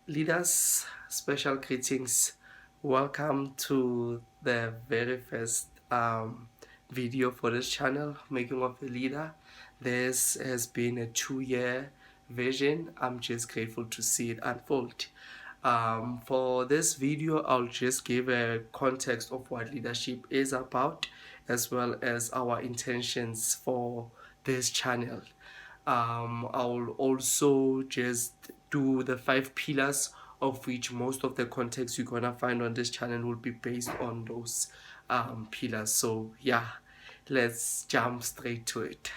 Leaders, special greetings. Welcome to the very first video for this channel, Making of a Leader. This has been a 2-year vision. I'm just grateful to see it unfold. For this video, I'll just give a context of what leadership is about, as well as our intentions for this channel. I'll also just do the 5 pillars, of which most of the context you're gonna find on this channel will be based on those pillars. So yeah, let's jump straight to it.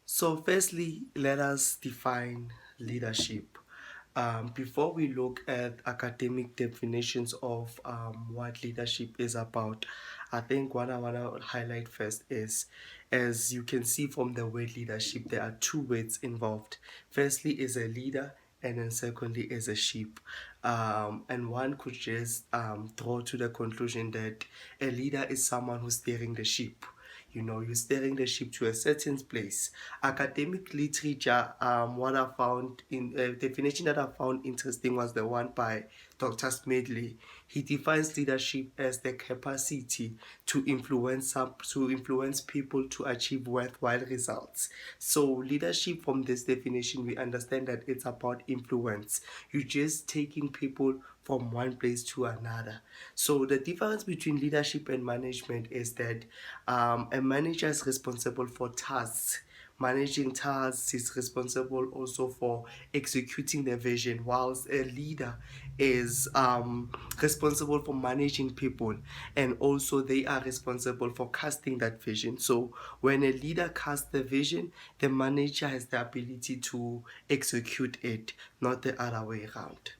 So firstly, let us define leadership. Before we look at academic definitions of what leadership is about, I think what I want to highlight first is, as you can see from the word leadership, there are two words involved. Firstly is a leader, and then secondly is a sheep. And one could just draw to the conclusion that a leader is someone who's steering the ship. You're steering the ship to a certain place. Academic literature, what I found in definition that I found interesting was the one by Dr. Smedley. He defines leadership as the capacity to influence people to achieve worthwhile results. So leadership, from this definition, we understand that it's about influence. You're just taking people from one place to another. So the difference between leadership and management is that a manager is responsible for tasks. Managing tasks is responsible also for executing the vision, whilst a leader is responsible for managing people, and also they are responsible for casting that vision. So when a leader casts the vision, the manager has the ability to execute it, not the other way around.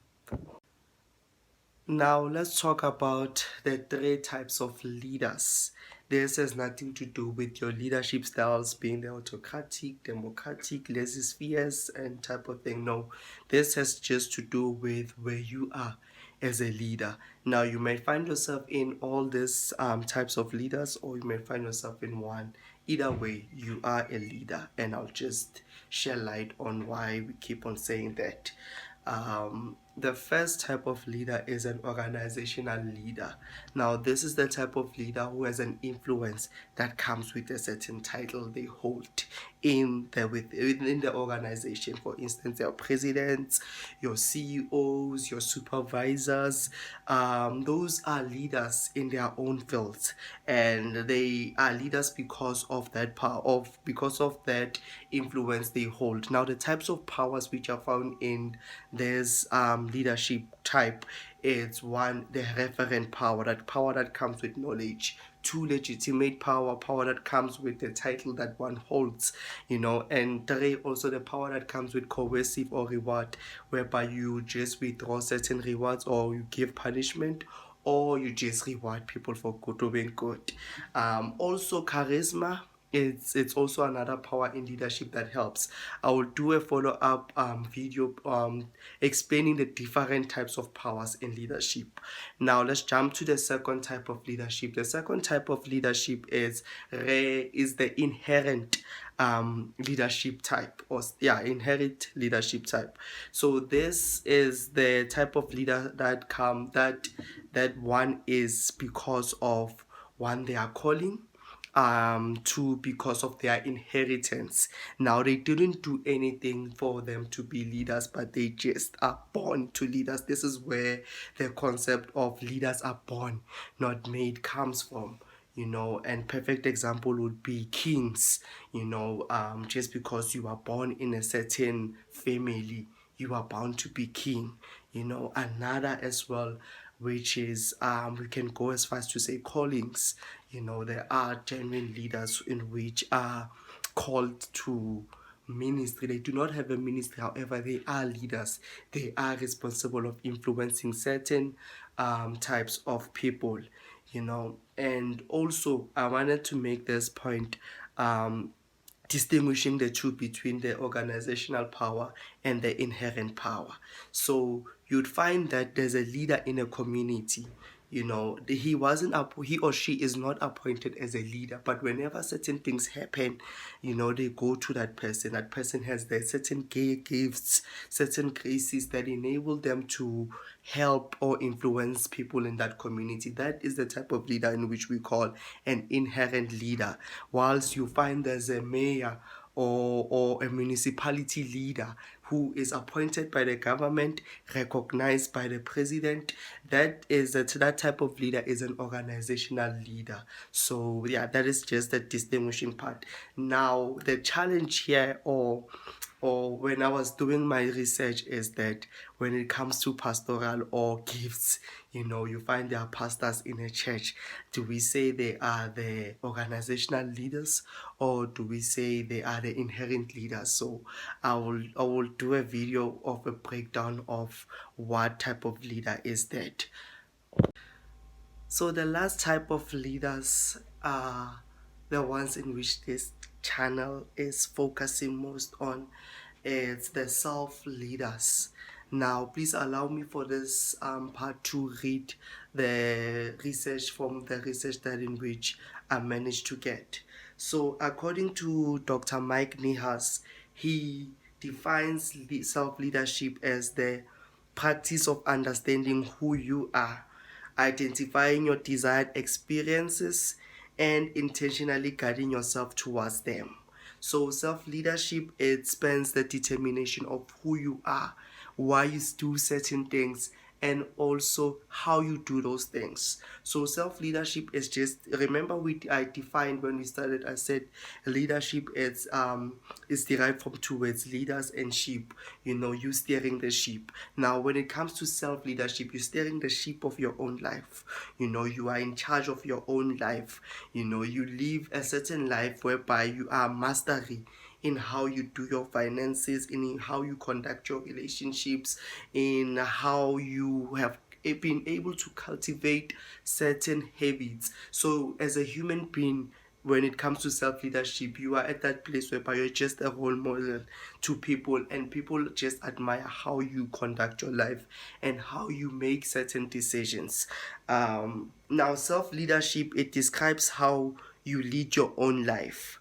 Now let's talk about the 3 types of leaders. This has nothing to do with your leadership styles being the autocratic, democratic, laissez-faire and type of thing. No, this has just to do with where you are as a leader. Now you may find yourself in all these types of leaders, or you may find yourself in one. Either way, you are a leader, and I'll just share light on why we keep on saying that. The first type of leader is an organizational leader. Now, this is the type of leader who has an influence that comes with a certain title they hold within the organization. For instance, your presidents, your CEOs, your supervisors, those are leaders in their own fields, and they are leaders because of that because of that influence they hold. Now, the types of powers which are found in this leadership type, it's one, the referent power, that power that comes with knowledge. Two, legitimate power that comes with the title that one holds, and three, also the power that comes with coercive or reward, whereby you just withdraw certain rewards, or you give punishment, or you just reward people for doing good. Also charisma, it's also another power in leadership that helps. I will do a follow-up video explaining the different types of powers in leadership. Now let's jump to the second type of leadership. The second type of leadership is the inherent leadership type, or inherent leadership type. So this is the type of leader that one is because of, one, their calling, two, because of their inheritance. Now, they didn't do anything for them to be leaders, but they just are born to leaders. This is where the concept of leaders are born, not made, comes from. And perfect example would be kings. Just because you are born in a certain family, you are bound to be king. Another as well, which is we can go as far as to say callings. There are genuine leaders in which are called to ministry. They do not have a ministry, however they are leaders. They are responsible of influencing certain types of people. And also I wanted to make this point, distinguishing the two between the organizational power and the inherent power. So you'd find that there's a leader in a community. he wasn't up, he or she is not appointed as a leader, but whenever certain things happen, they go to that person. That person has their certain gifts, certain graces that enable them to help or influence people in that community. That is the type of leader in which we call an inherent leader. Whilst you find there's a mayor or a municipality leader who is appointed by the government, recognized by the president, that type of leader is an organizational leader. So yeah, that is just the distinguishing part. Now the challenge here, or when I was doing my research, is that when it comes to pastoral or gifts, you find there are pastors in a church. Do we say they are the organizational leaders, or do we say they are the inherent leaders? So I will do a video of a breakdown of what type of leader is that. So the last type of leaders are the ones in which this channel is focusing most on. It's the self-leaders. Now, please allow me for this part to read the research from the research that in which I managed to get. So, according to Dr. Mike Nihas, he defines self-leadership as the practice of understanding who you are, identifying your desired experiences, and intentionally guiding yourself towards them. So self-leadership, it spans the determination of who you are, why you do certain things, and also how you do those things. So self-leadership is just, remember I defined when we started, I said leadership is derived from two words, leaders and sheep. You steering the sheep. Now when it comes to self-leadership, you're steering the sheep of your own life. You are in charge of your own life. You live a certain life whereby you are mastery in how you do your finances, in how you conduct your relationships, in how you have been able to cultivate certain habits. So as a human being, when it comes to self-leadership, you are at that place whereby you're just a role model to people, and people just admire how you conduct your life and how you make certain decisions. Now self-leadership, it describes how you lead your own life,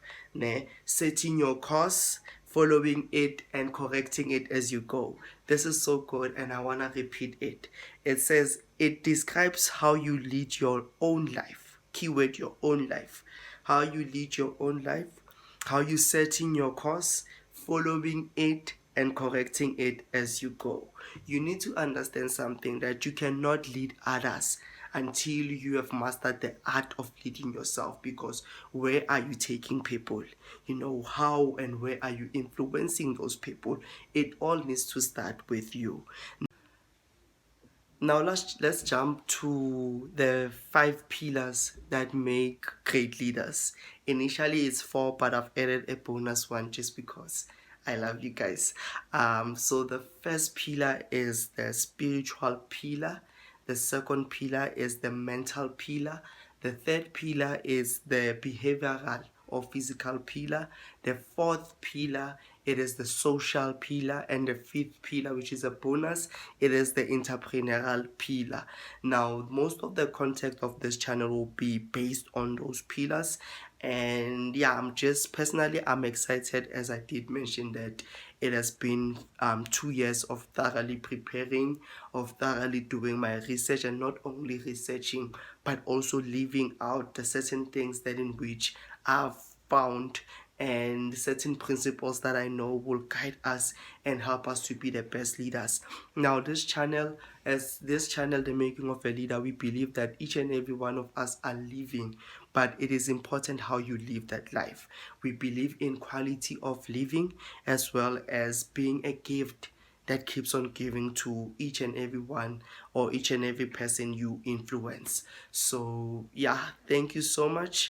setting your course, following it, and correcting it as you go. This is so good, and I want to repeat it. It says it describes how you lead your own life. Keyword, your own life. How you lead your own life, how you setting your course, following it, and correcting it as you go. You need to understand something, that you cannot lead others until you have mastered the art of leading yourself. Because where are you taking people? How and where are you influencing those people? It all needs to start with you. Now let's jump to the 5 pillars that make great leaders. Initially it's 4, but I've added a bonus one just because I love you guys. So the first pillar is the spiritual pillar. The second pillar is the mental pillar. The third pillar is the behavioral or physical pillar. The fourth pillar, it is the social pillar. And the fifth pillar, which is a bonus, it is the entrepreneurial pillar. Now most of the content of this channel will be based on those pillars. And yeah, I'm excited, as I did mention that it has been 2 years of thoroughly preparing, of thoroughly doing my research, and not only researching but also living out the certain things that in which I've found, and certain principles that I know will guide us and help us to be the best leaders. Now this channel, the making of a leader, we believe that each and every one of us are living, but it is important how you live that life. We believe in quality of living, as well as being a gift that keeps on giving to each and every one, or each and every person you influence. So yeah, thank you so much.